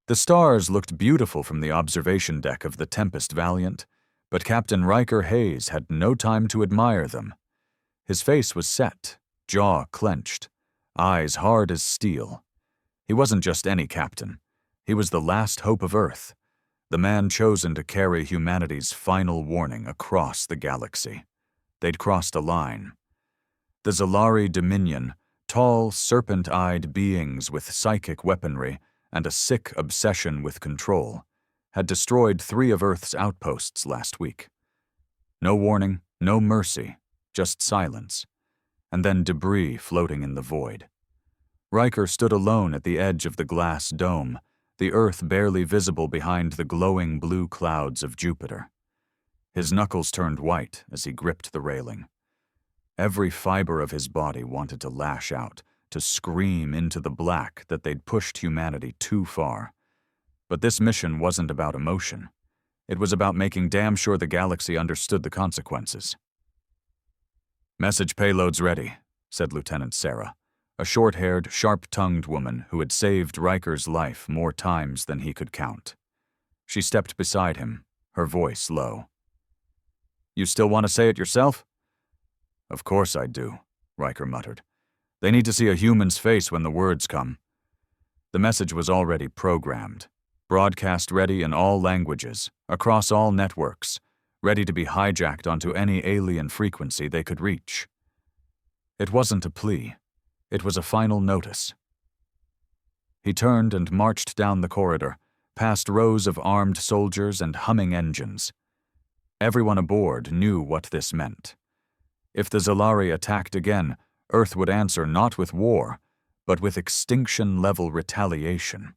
The stars looked beautiful from the observation deck of the Tempest Valiant, but Captain Riker Hayes had no time to admire them. His face was set, jaw clenched, eyes hard as steel. He wasn't just any captain. He was the last hope of Earth, the man chosen to carry humanity's final warning across the galaxy. They'd crossed a line. The Zari Dominion, tall, serpent-eyed beings with psychic weaponry and a sick obsession with control, had destroyed 3 of Earth's outposts last week. No warning, no mercy, just silence, and then debris floating in the void. Riker stood alone at the edge of the glass dome, the Earth barely visible behind the glowing blue clouds of Jupiter. His knuckles turned white as he gripped the railing. Every fiber of his body wanted to lash out, to scream into the black that they'd pushed humanity too far. But this mission wasn't about emotion. It was about making damn sure the galaxy understood the consequences. "Message payloads ready," said Lieutenant Sarah, a short-haired, sharp-tongued woman who had saved Riker's life more times than he could count. She stepped beside him, her voice low. "You still want to say it yourself?" "Of course I do," Riker muttered. "They need to see a human's face when the words come." The message was already programmed, broadcast ready in all languages, across all networks, ready to be hijacked onto any alien frequency they could reach. It wasn't a plea. It was a final notice. He turned and marched down the corridor, past rows of armed soldiers and humming engines. Everyone aboard knew what this meant. If the Zari attacked again, Earth would answer not with war, but with extinction-level retaliation.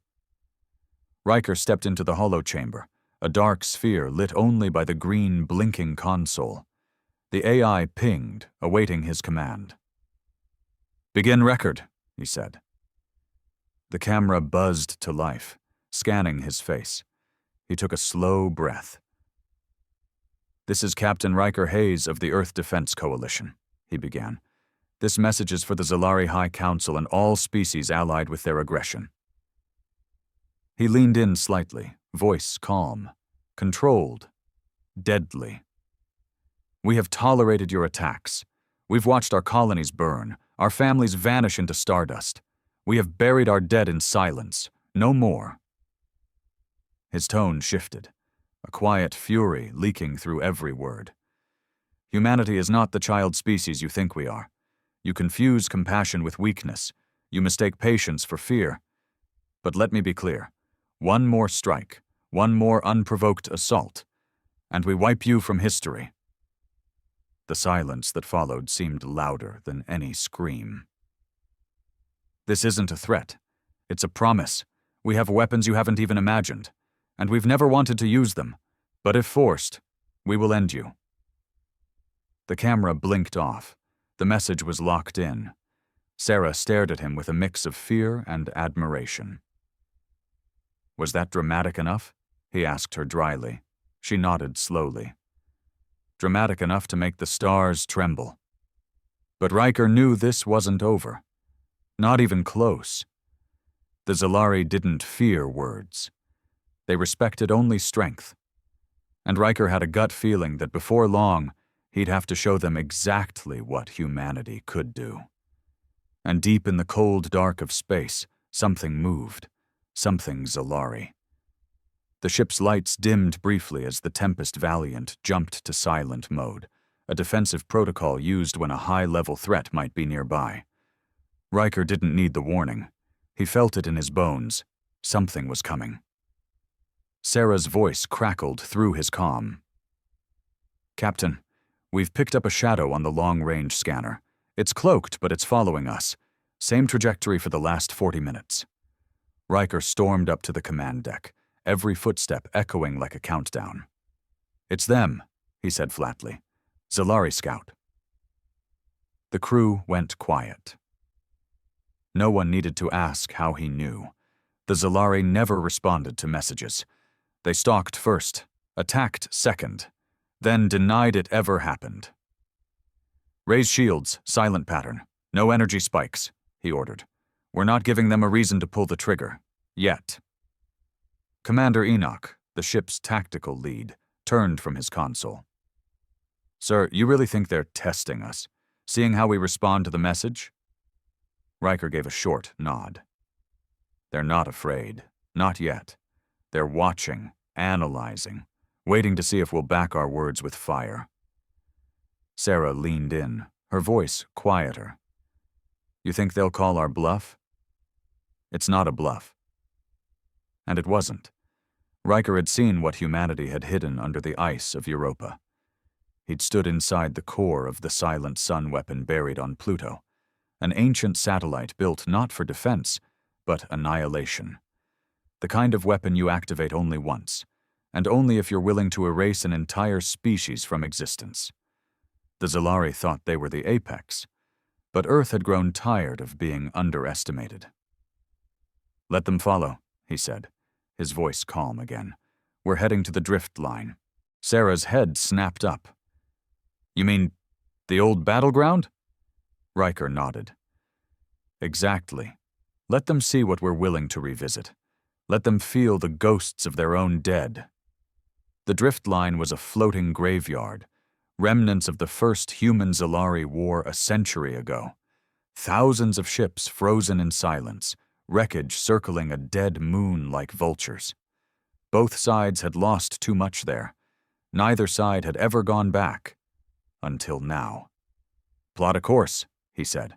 Riker stepped into the holochamber, a dark sphere lit only by the green, blinking console. The AI pinged, awaiting his command. "Begin record," he said. The camera buzzed to life, scanning his face. He took a slow breath. "This is Captain Riker Hayes of the Earth Defense Coalition," he began. "This message is for the Zari High Council and all species allied with their aggression." He leaned in slightly, voice calm, controlled, deadly. "We have tolerated your attacks. We've watched our colonies burn, our families vanish into stardust. We have buried our dead in silence. No more." His tone shifted, a quiet fury leaking through every word. "Humanity is not the child species you think we are. You confuse compassion with weakness. You mistake patience for fear. But let me be clear. One more strike, one more unprovoked assault, and we wipe you from history." The silence that followed seemed louder than any scream. "This isn't a threat. It's a promise. We have weapons you haven't even imagined, and we've never wanted to use them. But if forced, we will end you." The camera blinked off. The message was locked in. Sarah stared at him with a mix of fear and admiration. "Was that dramatic enough?" he asked her dryly. She nodded slowly. "Dramatic enough to make the stars tremble." But Riker knew this wasn't over. Not even close. The Zari didn't fear words. They respected only strength. And Riker had a gut feeling that before long, he'd have to show them exactly what humanity could do. And deep in the cold dark of space, something moved. Something Zari. The ship's lights dimmed briefly as the Tempest Valiant jumped to silent mode, a defensive protocol used when a high-level threat might be nearby. Riker didn't need the warning. He felt it in his bones. Something was coming. Sarah's voice crackled through his comm. "Captain, we've picked up a shadow on the long-range scanner. It's cloaked, but it's following us. Same trajectory for the last 40 minutes. Riker stormed up to the command deck, every footstep echoing like a countdown. "It's them," he said flatly. "Zari Scout." The crew went quiet. No one needed to ask how he knew. The Zari never responded to messages. They stalked first, attacked second, then denied it ever happened. "Raise shields, silent pattern. No energy spikes," he ordered. "We're not giving them a reason to pull the trigger. Yet." Commander Enoch, the ship's tactical lead, turned from his console. Sir, you really think they're testing us, seeing how we respond to the message? Riker gave a short nod. They're not afraid. Not yet. They're watching, analyzing, waiting to see if we'll back our words with fire. Sarah leaned in, her voice quieter. You think they'll call our bluff? It's not a bluff. And it wasn't. Riker had seen what humanity had hidden under the ice of Europa. He'd stood inside the core of the silent sun weapon buried on Pluto, an ancient satellite built not for defense, but annihilation. The kind of weapon you activate only once, and only if you're willing to erase an entire species from existence. The Zalari thought they were the apex, but Earth had grown tired of being underestimated. Let them follow, he said, his voice calm again. We're heading to the drift line. Sarah's head snapped up. You mean the old battleground? Riker nodded. Exactly. Let them see what we're willing to revisit. Let them feel the ghosts of their own dead. The drift line was a floating graveyard, remnants of the first human-Zalari war a century ago. Thousands of ships frozen in silence, wreckage circling a dead moon like vultures. Both sides had lost too much there. Neither side had ever gone back. Until now. Plot a course, he said.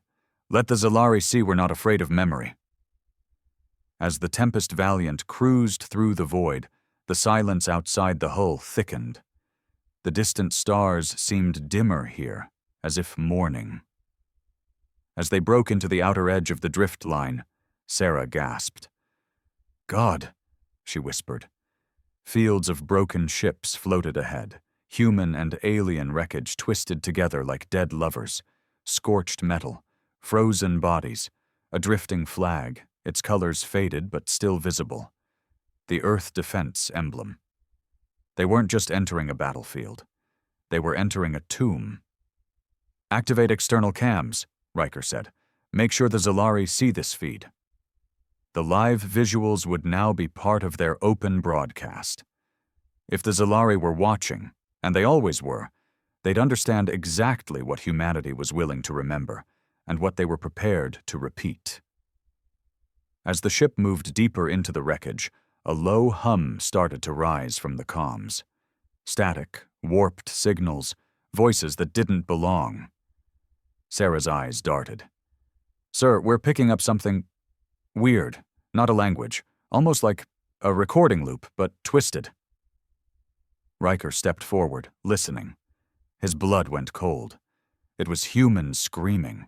Let the Zalari see we're not afraid of memory. As the Tempest Valiant cruised through the void, the silence outside the hull thickened. The distant stars seemed dimmer here, as if mourning. As they broke into the outer edge of the drift line, Sarah gasped. God, she whispered. Fields of broken ships floated ahead, human and alien wreckage twisted together like dead lovers, scorched metal, frozen bodies, a drifting flag, its colors faded but still visible. The Earth Defense emblem. They weren't just entering a battlefield. They were entering a tomb. Activate external cams, Riker said. Make sure the Zalari see this feed. The live visuals would now be part of their open broadcast. If the Zalari were watching, and they always were, they'd understand exactly what humanity was willing to remember, and what they were prepared to repeat. As the ship moved deeper into the wreckage, a low hum started to rise from the comms. Static, warped signals, voices that didn't belong. Sarah's eyes darted. Sir, we're picking up something weird, not a language, almost like a recording loop, but twisted. Riker stepped forward, listening. His blood went cold. It was humans screaming.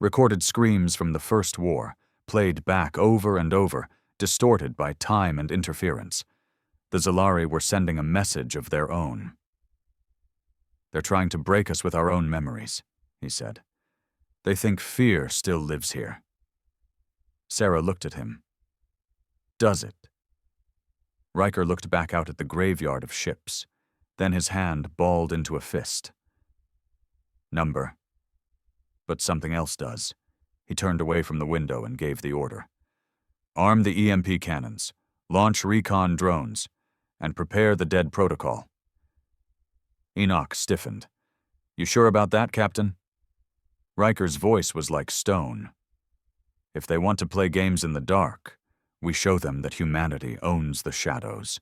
Recorded screams from the First War, played back over and over, distorted by time and interference. The Zalari were sending a message of their own. They're trying to break us with our own memories, he said. They think fear still lives here. Sarah looked at him. Does it? Riker looked back out at the graveyard of ships. Then his hand balled into a fist. Number. But something else does. He turned away from the window and gave the order. Arm the EMP cannons, launch recon drones, and prepare the dead protocol. Enoch stiffened. You sure about that, Captain? Riker's voice was like stone. If they want to play games in the dark, we show them that humanity owns the shadows.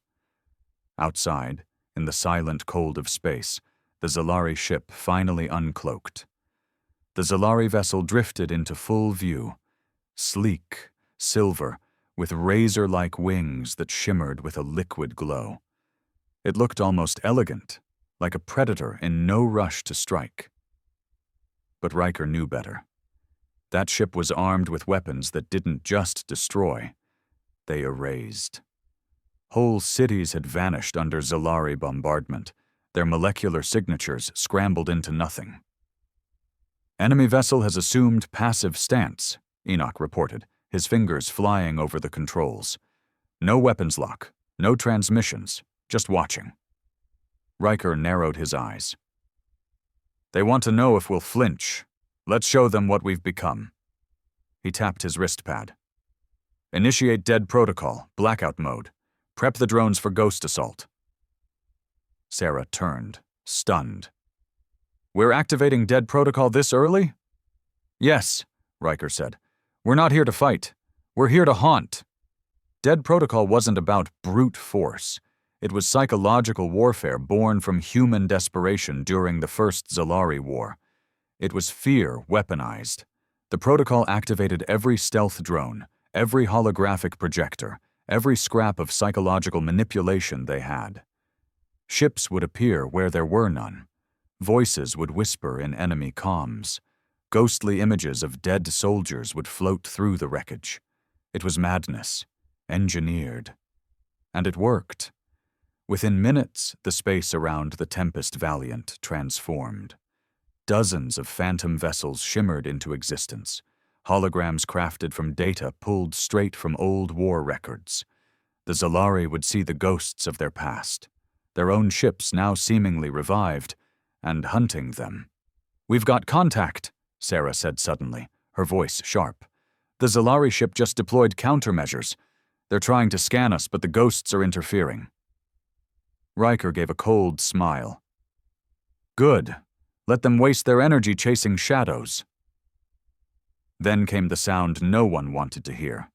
Outside, in the silent cold of space, the Zalari ship finally uncloaked. The Zalari vessel drifted into full view, sleek, silver, with razor-like wings that shimmered with a liquid glow. It looked almost elegant, like a predator in no rush to strike. But Riker knew better. That ship was armed with weapons that didn't just destroy, they erased. Whole cities had vanished under Zalari bombardment, their molecular signatures scrambled into nothing. Enemy vessel has assumed passive stance, Enoch reported, his fingers flying over the controls. No weapons lock, no transmissions, just watching. Riker narrowed his eyes. They want to know if we'll flinch. Let's show them what we've become. He tapped his wrist pad. Initiate dead protocol, blackout mode. Prep the drones for ghost assault. Sarah turned, stunned. We're activating dead protocol this early? Yes, Riker said. We're not here to fight. We're here to haunt. Dead protocol wasn't about brute force. It was psychological warfare born from human desperation during the first Zalari War. It was fear weaponized. The protocol activated every stealth drone, every holographic projector, every scrap of psychological manipulation they had. Ships would appear where there were none. Voices would whisper in enemy comms. Ghostly images of dead soldiers would float through the wreckage. It was madness, engineered. And it worked. Within minutes, the space around the Tempest Valiant transformed. Dozens of phantom vessels shimmered into existence, holograms crafted from data pulled straight from old war records. The Zalari would see the ghosts of their past, their own ships now seemingly revived, and hunting them. We've got contact, Sarah said suddenly, her voice sharp. The Zalari ship just deployed countermeasures. They're trying to scan us, but the ghosts are interfering. Riker gave a cold smile. Good. Let them waste their energy chasing shadows. Then came the sound no one wanted to hear.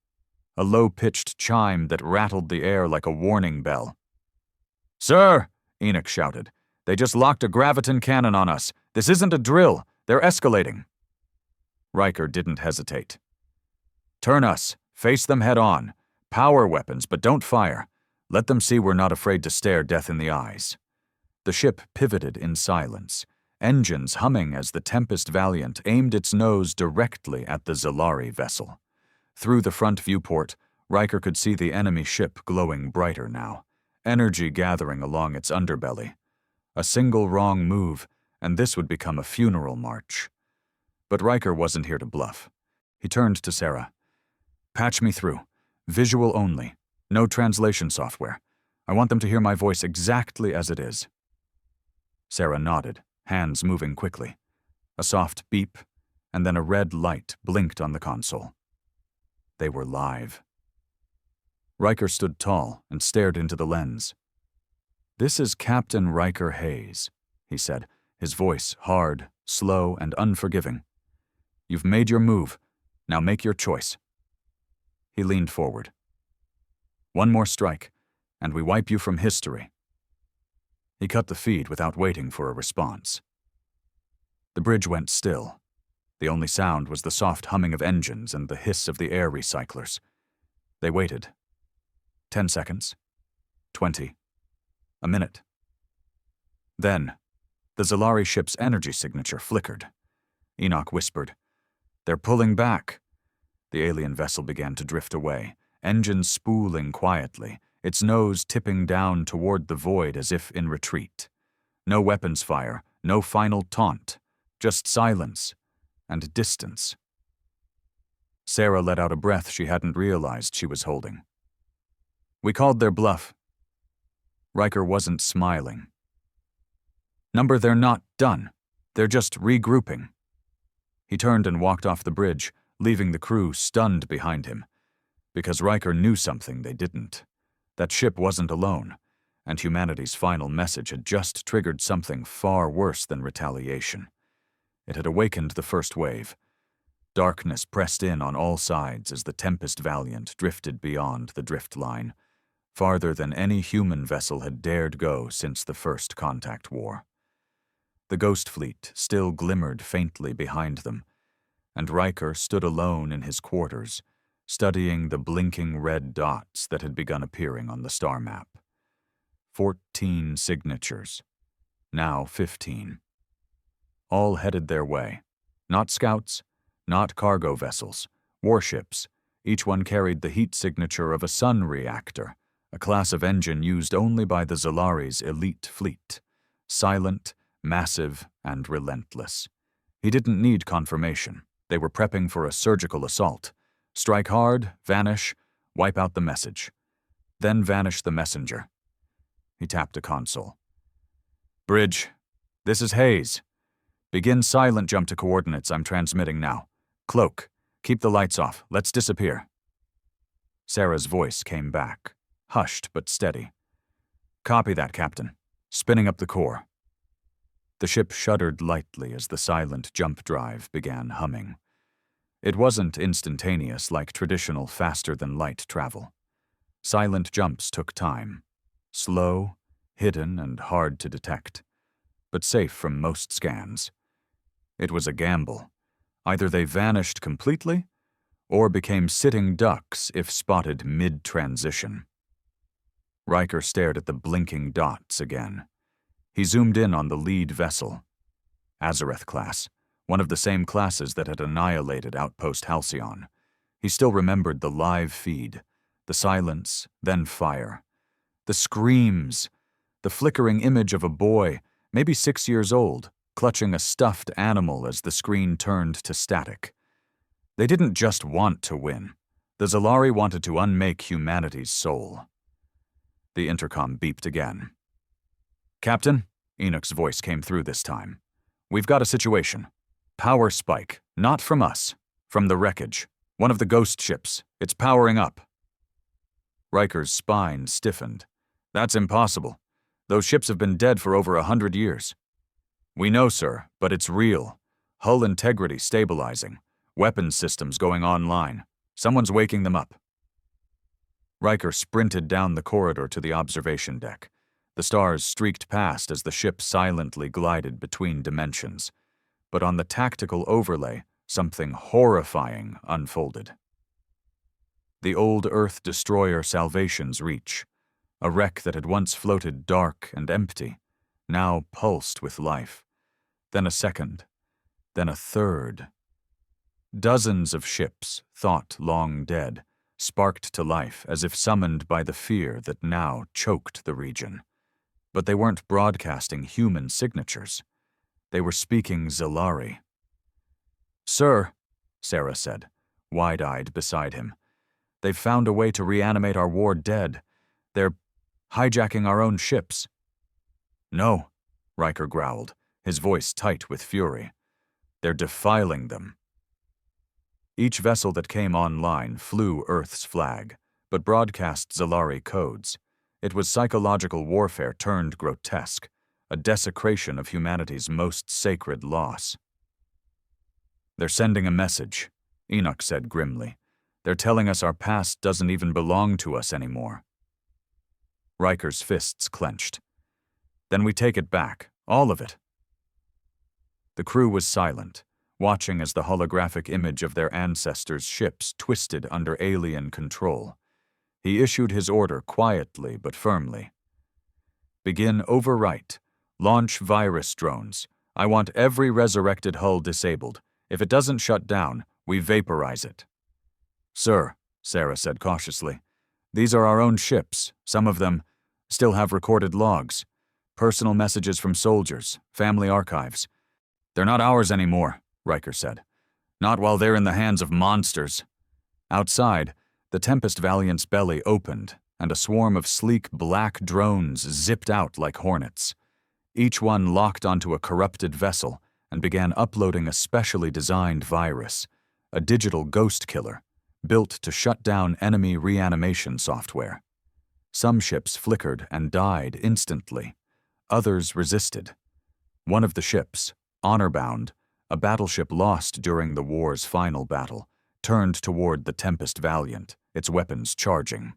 A low-pitched chime that rattled the air like a warning bell. Sir, Enoch shouted. They just locked a graviton cannon on us. This isn't a drill. They're escalating. Riker didn't hesitate. Turn us. Face them head on. Power weapons, but don't fire. Let them see we're not afraid to stare death in the eyes. The ship pivoted in silence, engines humming as the Tempest Valiant aimed its nose directly at the Zalari vessel. Through the front viewport, Riker could see the enemy ship glowing brighter now, energy gathering along its underbelly. A single wrong move, and this would become a funeral march. But Riker wasn't here to bluff. He turned to Sarah. Patch me through. Visual only. No translation software. I want them to hear my voice exactly as it is. Sarah nodded, hands moving quickly. A soft beep, and then a red light blinked on the console. They were live. Riker stood tall and stared into the lens. This is Captain Riker Hayes, he said, his voice hard, slow, and unforgiving. You've made your move. Now make your choice. He leaned forward. One more strike, and we wipe you from history. He cut the feed without waiting for a response. The bridge went still. The only sound was the soft humming of engines and the hiss of the air recyclers. They waited. 10 seconds. 20. A minute. Then, the Zalari ship's energy signature flickered. Enoch whispered, They're pulling back. The alien vessel began to drift away, engines spooling quietly, its nose tipping down toward the void as if in retreat. No weapons fire, no final taunt, just silence and distance. Sarah let out a breath she hadn't realized she was holding. We called their bluff. Riker wasn't smiling. Number, they're not done. They're just regrouping. He turned and walked off the bridge, leaving the crew stunned behind him. Because Riker knew something they didn't. That ship wasn't alone, and humanity's final message had just triggered something far worse than retaliation. It had awakened the first wave. Darkness pressed in on all sides as the Tempest Valiant drifted beyond the drift line, farther than any human vessel had dared go since the first contact war. The Ghost Fleet still glimmered faintly behind them, and Riker stood alone in his quarters, studying the blinking red dots that had begun appearing on the star map. 14 signatures, now 15. All headed their way. Not scouts, not cargo vessels, warships. Each one carried the heat signature of a sun reactor, a class of engine used only by the Zalari's elite fleet. Silent, massive, and relentless. He didn't need confirmation. They were prepping for a surgical assault. Strike hard, vanish, wipe out the message. Then vanish the messenger. He tapped a console. Bridge, this is Hayes. Begin silent jump to coordinates I'm transmitting now. Cloak, keep the lights off. Let's disappear. Sarah's voice came back, hushed but steady. "Copy that, Captain. Spinning up the core." The ship shuddered lightly as the silent jump drive began humming. It wasn't instantaneous like traditional faster-than-light travel. Silent jumps took time. Slow, hidden, and hard to detect, but safe from most scans. It was a gamble. Either they vanished completely, or became sitting ducks if spotted mid-transition. Riker stared at the blinking dots again. He zoomed in on the lead vessel, Azareth class, one of the same classes that had annihilated Outpost Halcyon. He still remembered the live feed, the silence, then fire. The screams, the flickering image of a boy, maybe 6 years old, clutching a stuffed animal as the screen turned to static. They didn't just want to win. The Zari wanted to unmake humanity's soul. The intercom beeped again. "Captain," Enoch's voice came through this time. "We've got a situation. Power spike, not from us, from the wreckage. One of the ghost ships. It's powering up." Riker's spine stiffened. "That's impossible. Those ships have been dead for over 100 years. "We know, sir, but it's real. Hull integrity stabilizing. Weapons systems going online. Someone's waking them up." Riker sprinted down the corridor to the observation deck. The stars streaked past as the ship silently glided between dimensions. But on the tactical overlay, something horrifying unfolded. The old Earth destroyer Salvation's Reach, a wreck that had once floated dark and empty, now pulsed with life. Then a second, then a third. Dozens of ships, thought long dead, sparked to life as if summoned by the fear that now choked the region. But they weren't broadcasting human signatures. They were speaking Zari. "Sir," Sarah said, wide-eyed beside him, "they've found a way to reanimate our war dead. They're hijacking our own ships." "No," Riker growled, his voice tight with fury. "They're defiling them." Each vessel that came online flew Earth's flag, but broadcast Zari codes. It was psychological warfare turned grotesque, a desecration of humanity's most sacred loss. "They're sending a message," Enoch said grimly. "They're telling us our past doesn't even belong to us anymore." Riker's fists clenched. "Then we take it back, all of it." The crew was silent, watching as the holographic image of their ancestors' ships twisted under alien control. He issued his order quietly but firmly. "Begin overwrite. Launch virus drones. I want every resurrected hull disabled. If it doesn't shut down, we vaporize it." "Sir," Sarah said cautiously, "these are our own ships. Some of them still have recorded logs. Personal messages from soldiers, family archives. They're not ours anymore," Riker said. "Not while they're in the hands of monsters." Outside, the Tempest Valiant's belly opened, and a swarm of sleek black drones zipped out like hornets. Each one locked onto a corrupted vessel and began uploading a specially designed virus, a digital ghost killer, built to shut down enemy reanimation software. Some ships flickered and died instantly. Others resisted. One of the ships, honor-bound, a battleship lost during the war's final battle, turned toward the Tempest Valiant, its weapons charging.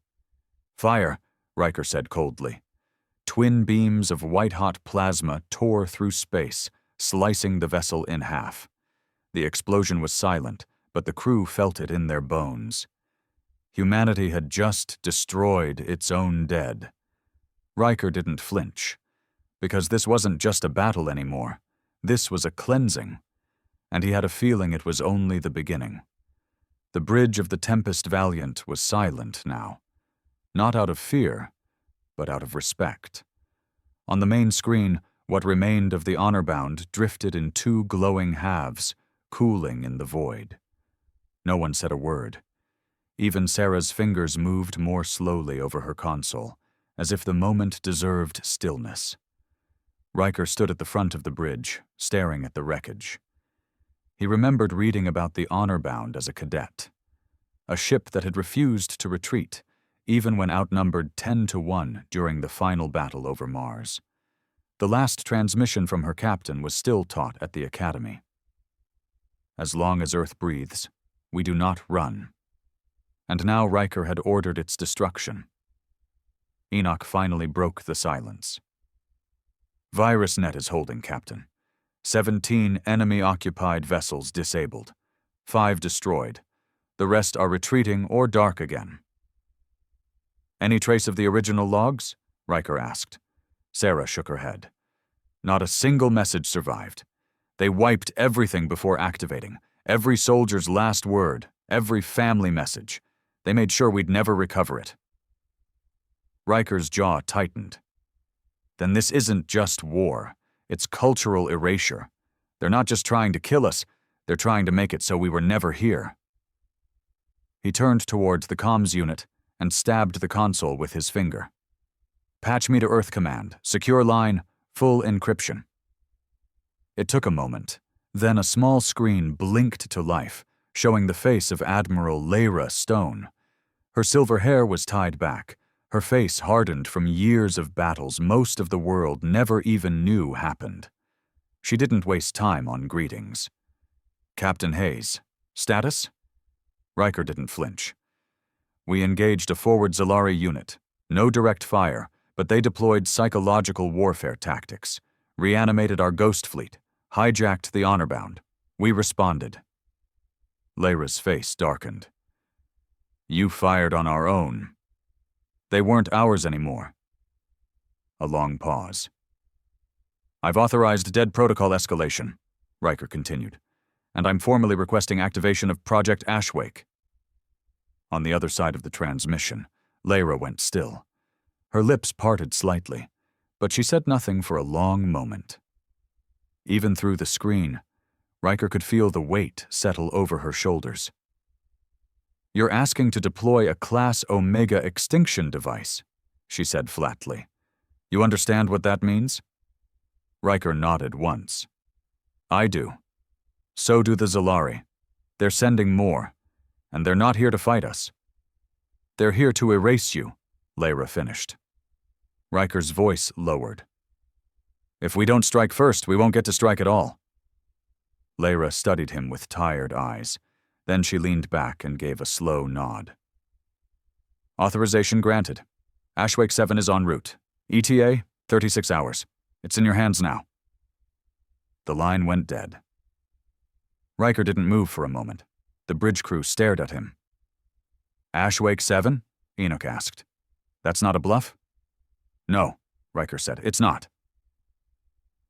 "Fire," Riker said coldly. Twin beams of white-hot plasma tore through space, slicing the vessel in half. The explosion was silent, but the crew felt it in their bones. Humanity had just destroyed its own dead. Riker didn't flinch, because this wasn't just a battle anymore. This was a cleansing, and he had a feeling it was only the beginning. The bridge of the Tempest Valiant was silent now, not out of fear, but out of respect. On the main screen, what remained of the honor-bound drifted in two glowing halves, cooling in the void. No one said a word. Even Sarah's fingers moved more slowly over her console, as if the moment deserved stillness. Riker stood at the front of the bridge, staring at the wreckage. He remembered reading about the honor-bound as a cadet. A ship that had refused to retreat, even when outnumbered 10-1 during the final battle over Mars. The last transmission from her captain was still taught at the academy. As long as Earth breathes, we do not run. And now Riker had ordered its destruction. Enoch finally broke the silence. Virus net is holding, Captain. 17 enemy-occupied vessels disabled. 5 destroyed. The rest are retreating or dark again. Any trace of the original logs? Riker asked. Sarah shook her head. Not a single message survived. They wiped everything before activating. Every soldier's last word, every family message. They made sure we'd never recover it. Riker's jaw tightened. Then this isn't just war. It's cultural erasure. They're not just trying to kill us, they're trying to make it so we were never here. He turned towards the comms unit and stabbed the console with his finger. Patch me to Earth Command. Secure line, full encryption. It took a moment. Then a small screen blinked to life, showing the face of Admiral Lyra Stone. Her silver hair was tied back, her face hardened from years of battles most of the world never even knew happened. She didn't waste time on greetings. Captain Hayes, status? Riker didn't flinch. We engaged a forward Zari unit. No direct fire, but they deployed psychological warfare tactics, reanimated our ghost fleet, hijacked the honor-bound. We responded. Lyra's face darkened. You fired on our own. They weren't ours anymore. A long pause. I've authorized dead protocol escalation, Riker continued, and I'm formally requesting activation of Project Ashwake. On the other side of the transmission, Lyra went still. Her lips parted slightly, but she said nothing for a long moment. Even through the screen, Riker could feel the weight settle over her shoulders. You're asking to deploy a Class Omega extinction device, she said flatly. You understand what that means? Riker nodded once. I do. So do the Zari. They're sending more, and they're not here to fight us. They're here to erase you, Lyra finished. Riker's voice lowered. If we don't strike first, we won't get to strike at all. Lyra studied him with tired eyes. Then she leaned back and gave a slow nod. Authorization granted. Ashwake 7 is en route. ETA, 36 hours. It's in your hands now. The line went dead. Riker didn't move for a moment. The bridge crew stared at him. Ashwake 7? Enoch asked. That's not a bluff? No, Riker said. It's not.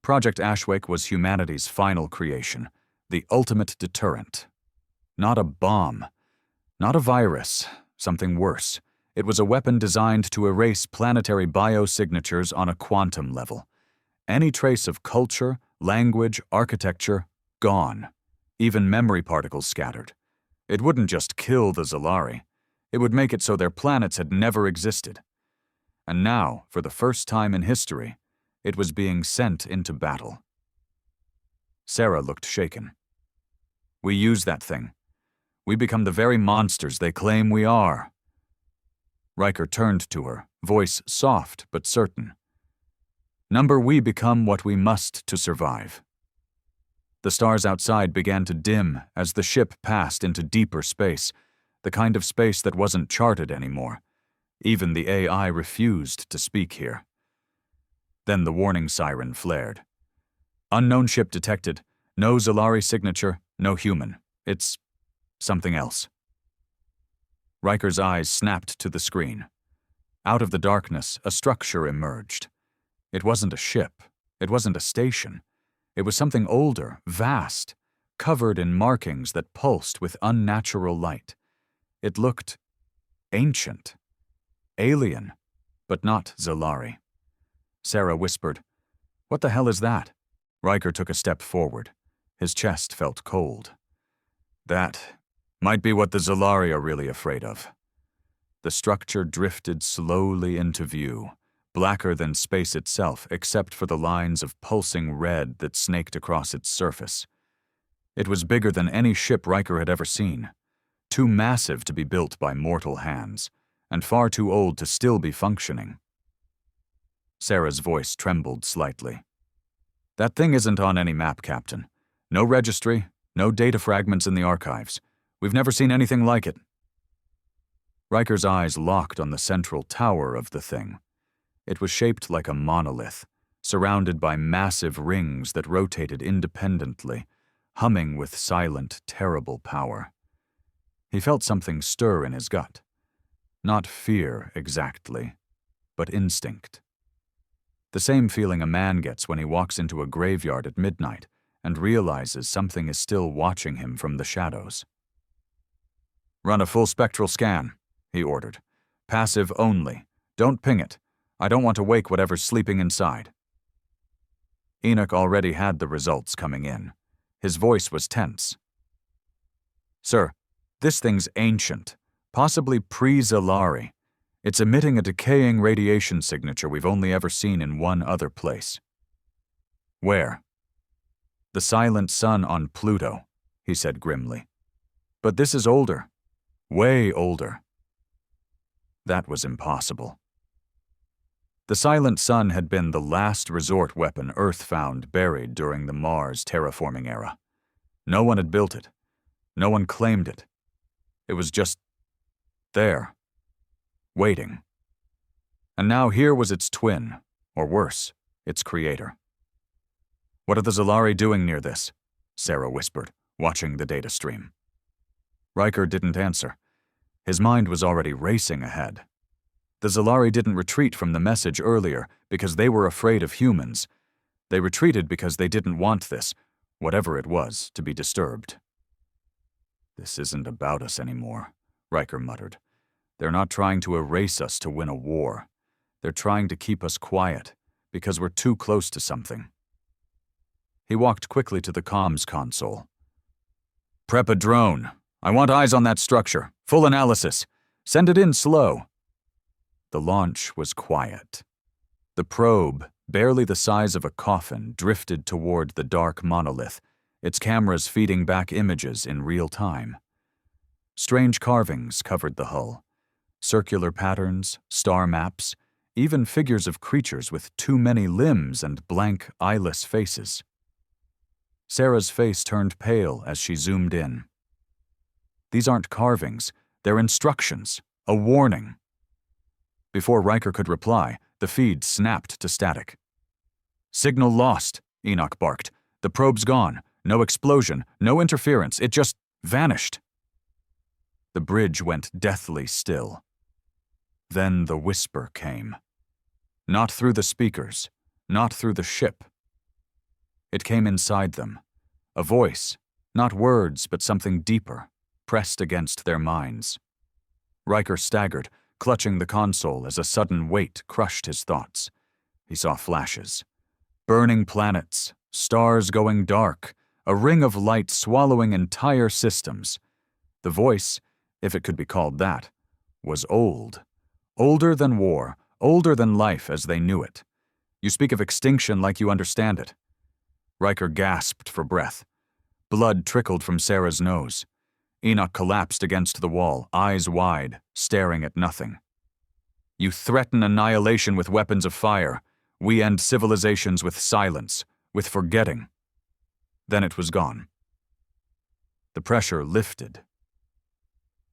Project Ashwake was humanity's final creation, the ultimate deterrent. Not a bomb, not a virus, something worse. It was a weapon designed to erase planetary biosignatures on a quantum level. Any trace of culture, language, architecture, gone. Even memory particles scattered. It wouldn't just kill the Zari. It would make it so their planets had never existed. And now, for the first time in history, it was being sent into battle. Sarah looked shaken. We use that thing. We become the very monsters they claim we are. Riker turned to her, voice soft but certain. Number, we become what we must to survive. The stars outside began to dim as the ship passed into deeper space, the kind of space that wasn't charted anymore. Even the AI refused to speak here. Then the warning siren flared. Unknown ship detected. No Zari signature, no human. It's something else. Riker's eyes snapped to the screen. Out of the darkness, a structure emerged. It wasn't a ship. It wasn't a station. It was something older, vast, covered in markings that pulsed with unnatural light. It looked ancient, alien, but not Zari. Sarah whispered, "What the hell is that?" Riker took a step forward. His chest felt cold. That might be what the Zari are really afraid of. The structure drifted slowly into view, blacker than space itself except for the lines of pulsing red that snaked across its surface. It was bigger than any ship Riker had ever seen, too massive to be built by mortal hands, and far too old to still be functioning. Sarah's voice trembled slightly. That thing isn't on any map, Captain. No registry, no data fragments in the archives. We've never seen anything like it. Riker's eyes locked on the central tower of the thing. It was shaped like a monolith, surrounded by massive rings that rotated independently, humming with silent, terrible power. He felt something stir in his gut. Not fear, exactly, but instinct. The same feeling a man gets when he walks into a graveyard at midnight and realizes something is still watching him from the shadows. "Run a full spectral scan," he ordered. "Passive only. Don't ping it. I don't want to wake whatever's sleeping inside." Enoch already had the results coming in. His voice was tense. "Sir, this thing's ancient, possibly pre-Zari. It's emitting a decaying radiation signature we've only ever seen in one other place." "Where?" "The silent sun on Pluto," he said grimly. "But this is older. Way older." That was impossible. The silent sun had been the last resort weapon Earth found buried during the Mars terraforming era. No one had built it. No one claimed it. It was just there, waiting. And now here was its twin, or worse, its creator. "What are the Zari doing near this?" Sarah whispered, watching the data stream. Riker didn't answer. His mind was already racing ahead. The Zari didn't retreat from the message earlier because they were afraid of humans. They retreated because they didn't want this, whatever it was, to be disturbed. "This isn't about us anymore," Riker muttered. "They're not trying to erase us to win a war. They're trying to keep us quiet, because we're too close to something." He walked quickly to the comms console. "Prep a drone. I want eyes on that structure. Full analysis. Send it in slow." The launch was quiet. The probe, barely the size of a coffin, drifted toward the dark monolith, its cameras feeding back images in real time. Strange carvings covered the hull. Circular patterns, star maps, even figures of creatures with too many limbs and blank, eyeless faces. Sarah's face turned pale as she zoomed in. These aren't carvings, they're instructions, a warning. Before Riker could reply, the feed snapped to static. "Signal lost," Enoch barked. "The probe's gone. No explosion, no interference. It just vanished." The bridge went deathly still. Then the whisper came. Not through the speakers, not through the ship. It came inside them. A voice, not words, but something deeper, pressed against their minds. Riker staggered, clutching the console as a sudden weight crushed his thoughts. He saw flashes. Burning planets, stars going dark, a ring of light swallowing entire systems. The voice, if it could be called that, was old. Older than war, older than life as they knew it. "You speak of extinction like you understand it." Riker gasped for breath. Blood trickled from Sarah's nose. Enoch collapsed against the wall, eyes wide, staring at nothing. "You threaten annihilation with weapons of fire. We end civilizations with silence, with forgetting." Then it was gone. The pressure lifted.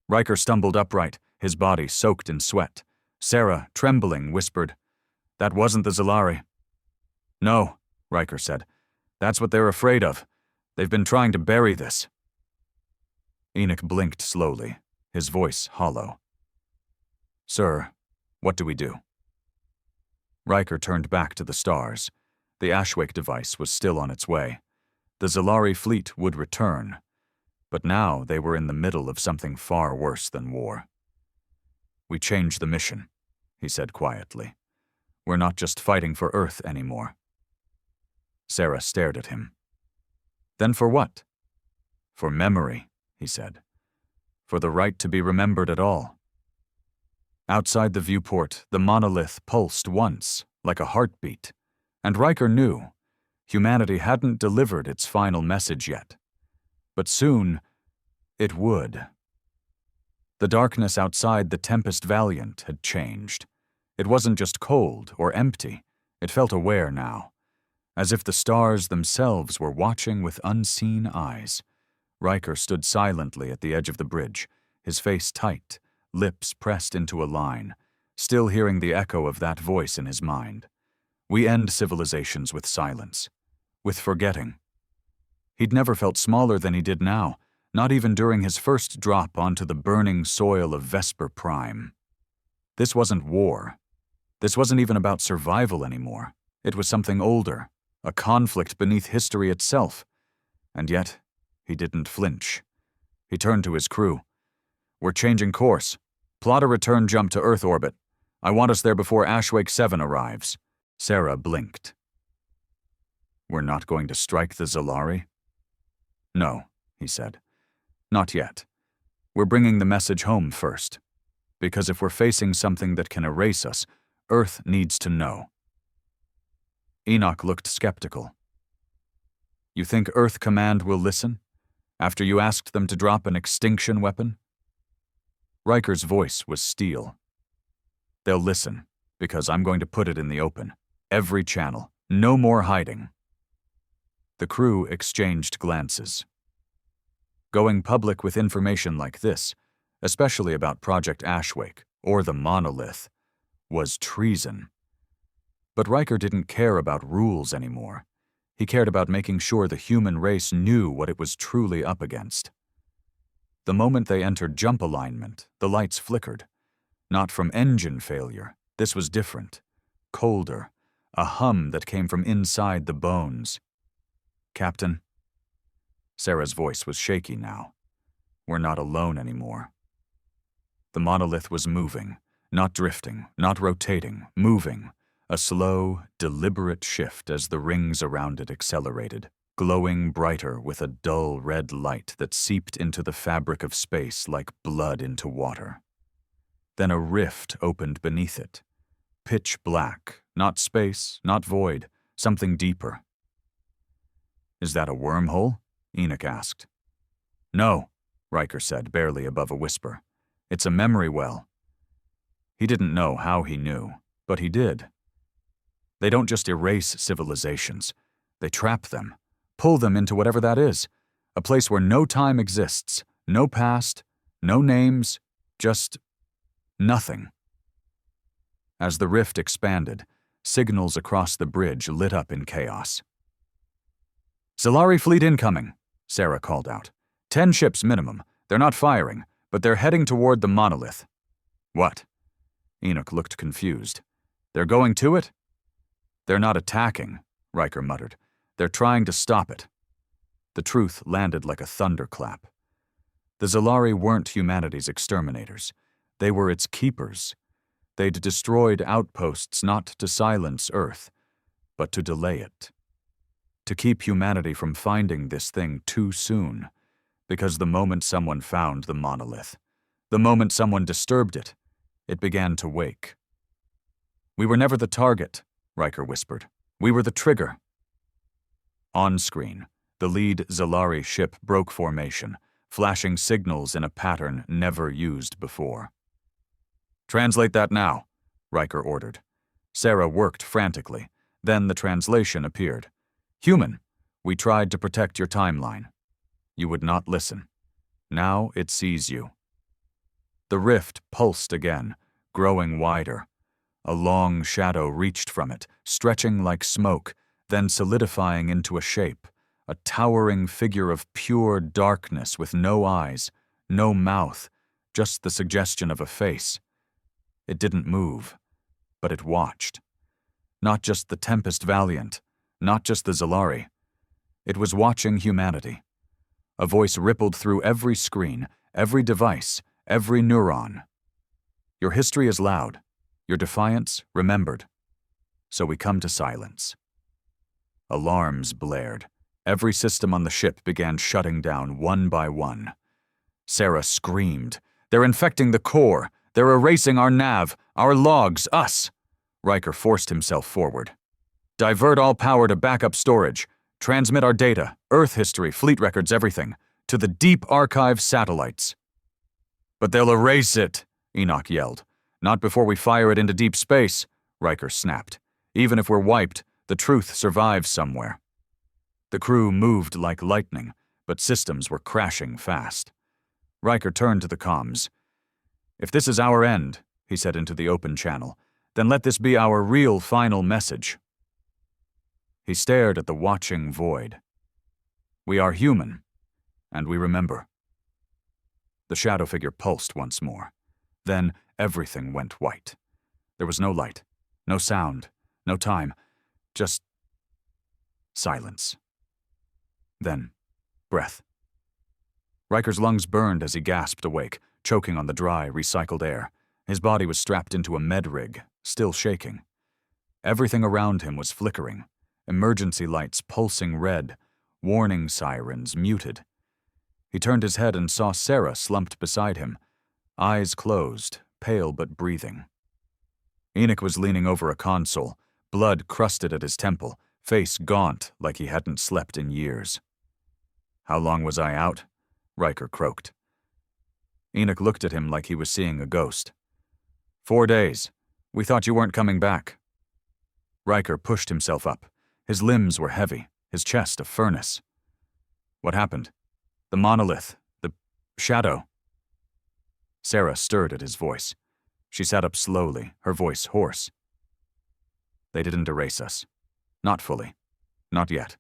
Riker stumbled upright, his body soaked in sweat. Sarah, trembling, whispered, "That wasn't the Zari." "No," Riker said. "That's what they're afraid of. They've been trying to bury this." Enoch blinked slowly, his voice hollow. "Sir, what do we do?" Riker turned back to the stars. The Ashwake device was still on its way. The Zari fleet would return. But now they were in the middle of something far worse than war. "We changed the mission," he said quietly. "We're not just fighting for Earth anymore." Sarah stared at him. "Then for what?" "For memory," he said. "For the right to be remembered at all." Outside the viewport, the monolith pulsed once, like a heartbeat, and Riker knew humanity hadn't delivered its final message yet. But soon, it would. The darkness outside the Tempest Valiant had changed. It wasn't just cold or empty, it felt aware now, as if the stars themselves were watching with unseen eyes. Riker stood silently at the edge of the bridge, his face tight, lips pressed into a line, still hearing the echo of that voice in his mind. We end civilizations with silence, with forgetting. He'd never felt smaller than he did now, not even during his first drop onto the burning soil of Vesper Prime. This wasn't war. This wasn't even about survival anymore. It was something older, a conflict beneath history itself. And yet, he didn't flinch. He turned to his crew. "We're changing course. Plot a return jump to Earth orbit. I want us there before Ashwake 7 arrives." Sarah blinked. "We're not going to strike the Zalari?" "No," he said. "Not yet. We're bringing the message home first. Because if we're facing something that can erase us, Earth needs to know." Enoch looked skeptical. "You think Earth Command will listen? After you asked them to drop an extinction weapon?" Riker's voice was steel. "They'll listen, because I'm going to put it in the open. Every channel. No more hiding." The crew exchanged glances. Going public with information like this, especially about Project Ashwake or the monolith, was treason. But Riker didn't care about rules anymore. He cared about making sure the human race knew what it was truly up against. The moment they entered jump alignment, the lights flickered. Not from engine failure. This was different. Colder. A hum that came from inside the bones. "Captain?" Sarah's voice was shaky now. "We're not alone anymore." The monolith was moving, not drifting, not rotating, moving. A slow, deliberate shift as the rings around it accelerated, glowing brighter with a dull red light that seeped into the fabric of space like blood into water. Then a rift opened beneath it. Pitch black, not space, not void, something deeper. "Is that a wormhole?" Enoch asked. "No," Riker said, barely above a whisper. "It's a memory well." He didn't know how he knew, but he did. They don't just erase civilizations. They trap them, pull them into whatever that is, a place where no time exists, no past, no names, just nothing. As the rift expanded, signals across the bridge lit up in chaos. "Zalari fleet incoming," Sarah called out. 10 ships minimum. They're not firing, but they're heading toward the monolith." "What?" Enoch looked confused. "They're going to it?" "They're not attacking," Riker muttered. "They're trying to stop it." The truth landed like a thunderclap. The Zalari weren't humanity's exterminators. They were its keepers. They'd destroyed outposts not to silence Earth, but to delay it. To keep humanity from finding this thing too soon, because the moment someone found the monolith, the moment someone disturbed it, it began to wake. "We were never the target," Riker whispered. "We were the trigger." On screen, the lead Zalari ship broke formation, flashing signals in a pattern never used before. "Translate that now," Riker ordered. Sarah worked frantically. Then the translation appeared. "Human, we tried to protect your timeline. You would not listen. Now it sees you." The rift pulsed again, growing wider. A long shadow reached from it, stretching like smoke, then solidifying into a shape, a towering figure of pure darkness with no eyes, no mouth, just the suggestion of a face. It didn't move, but it watched. Not just the Tempest Valiant, not just the Zalari. It was watching humanity. A voice rippled through every screen, every device, every neuron. "Your history is loud. Your defiance remembered. So we come to silence." Alarms blared. Every system on the ship began shutting down one by one. Sarah screamed. "They're infecting the core. They're erasing our nav, our logs, us." Riker forced himself forward. "Divert all power to backup storage. Transmit our data, Earth history, fleet records, everything, to the deep archive satellites." But they'll erase it, Enoch yelled. Not before we fire it into deep space, Riker snapped. Even if we're wiped, the truth survives somewhere. The crew moved like lightning, but systems were crashing fast. Riker turned to the comms. If this is our end, he said into the open channel, then let this be our real final message. He stared at the watching void. We are human, and we remember. The shadow figure pulsed once more. Then everything went white. There was no light, no sound, no time, just silence. Then, breath. Riker's lungs burned as he gasped awake, choking on the dry, recycled air. His body was strapped into a med rig, still shaking. Everything around him was flickering, emergency lights pulsing red, warning sirens muted. He turned his head and saw Sarah slumped beside him, eyes closed, pale but breathing. Enoch was leaning over a console, blood crusted at his temple, face gaunt like he hadn't slept in years. How long was I out? Riker croaked. Enoch looked at him like he was seeing a ghost. 4 days. We thought you weren't coming back. Riker pushed himself up. His limbs were heavy, his chest a furnace. What happened? The monolith, the shadow. Sarah stirred at his voice. She sat up slowly, her voice hoarse. They didn't erase us. Not fully. Not yet.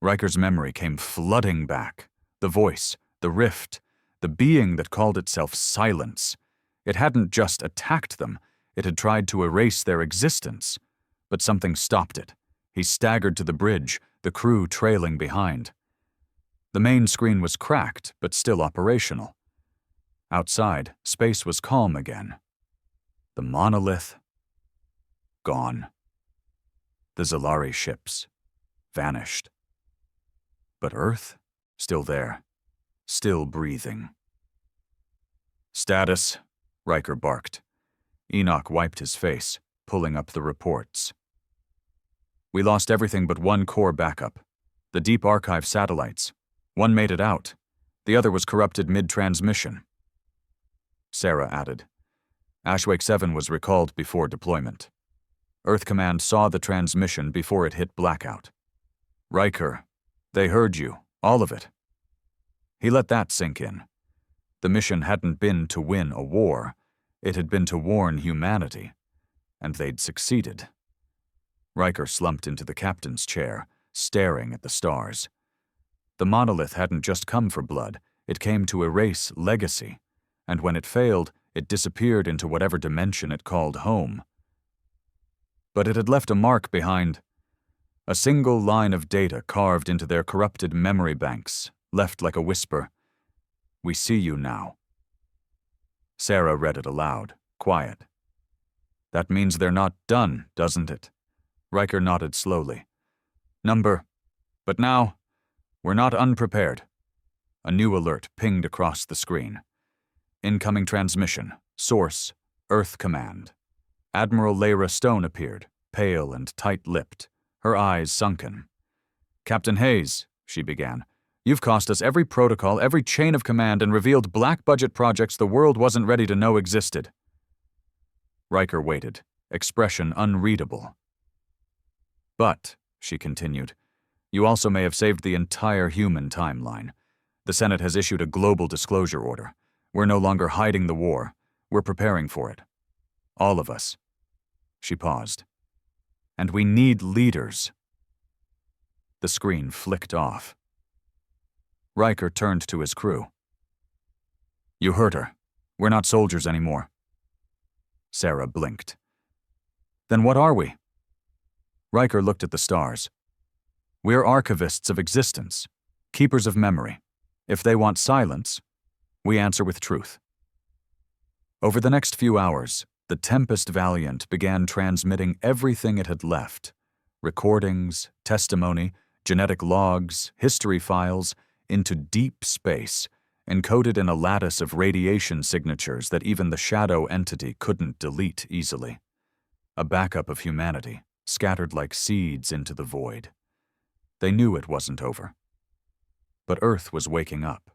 Riker's memory came flooding back. The voice, the rift, the being that called itself Silence. It hadn't just attacked them, it had tried to erase their existence. But something stopped it. He staggered to the bridge, the crew trailing behind. The main screen was cracked, but still operational. Outside, space was calm again. The monolith, gone. The Zari ships, vanished. But Earth, still there, still breathing. Status, Riker barked. Enoch wiped his face, pulling up the reports. We lost everything but one core backup. The Deep Archive satellites. One made it out. The other was corrupted mid-transmission. Sarah added. Ashwake 7 was recalled before deployment. Earth Command saw the transmission before it hit blackout. Riker, they heard you, all of it. He let that sink in. The mission hadn't been to win a war. It had been to warn humanity. And they'd succeeded. Riker slumped into the captain's chair, staring at the stars. The monolith hadn't just come for blood, it came to erase legacy, and when it failed, it disappeared into whatever dimension it called home. But it had left a mark behind. A single line of data carved into their corrupted memory banks, left like a whisper. We see you now. Sarah read it aloud, quiet. That means they're not done, doesn't it? Riker nodded slowly. Number. But now, we're not unprepared. A new alert pinged across the screen. Incoming transmission. Source, Earth Command. Admiral Lyra Stone appeared, pale and tight-lipped, her eyes sunken. Captain Hayes, she began, you've cost us every protocol, every chain of command, and revealed black-budget projects the world wasn't ready to know existed. Riker waited, expression unreadable. But, she continued, you also may have saved the entire human timeline. The Senate has issued a global disclosure order. We're no longer hiding the war. We're preparing for it. All of us. She paused. And we need leaders. The screen flicked off. Riker turned to his crew. You heard her. We're not soldiers anymore. Sarah blinked. Then what are we? Riker looked at the stars. We're archivists of existence, keepers of memory. If they want silence, we answer with truth. Over the next few hours, the Tempest Valiant began transmitting everything it had left, recordings, testimony, genetic logs, history files, into deep space, encoded in a lattice of radiation signatures that even the shadow entity couldn't delete easily. A backup of humanity, scattered like seeds into the void. They knew it wasn't over. But Earth was waking up.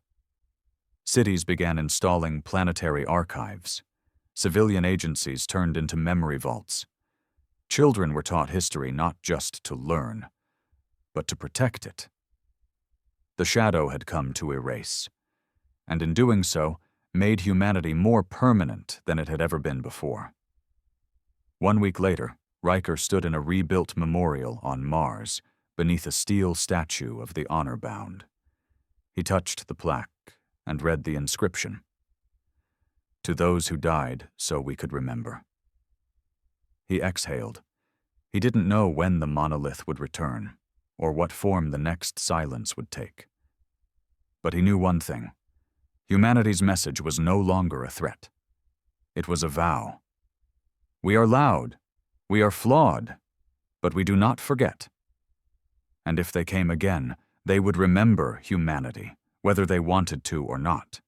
Cities began installing planetary archives. Civilian agencies turned into memory vaults. Children were taught history not just to learn, but to protect it. The shadow had come to erase, and in doing so, made humanity more permanent than it had ever been before. 1 week later, Riker stood in a rebuilt memorial on Mars, beneath a steel statue of the honor-bound. He touched the plaque and read the inscription. To those who died so we could remember. He exhaled. He didn't know when the monolith would return, or what form the next silence would take. But he knew one thing. Humanity's message was no longer a threat. It was a vow. We are loud, we are flawed, but we do not forget. And if they came again, they would remember humanity, whether they wanted to or not.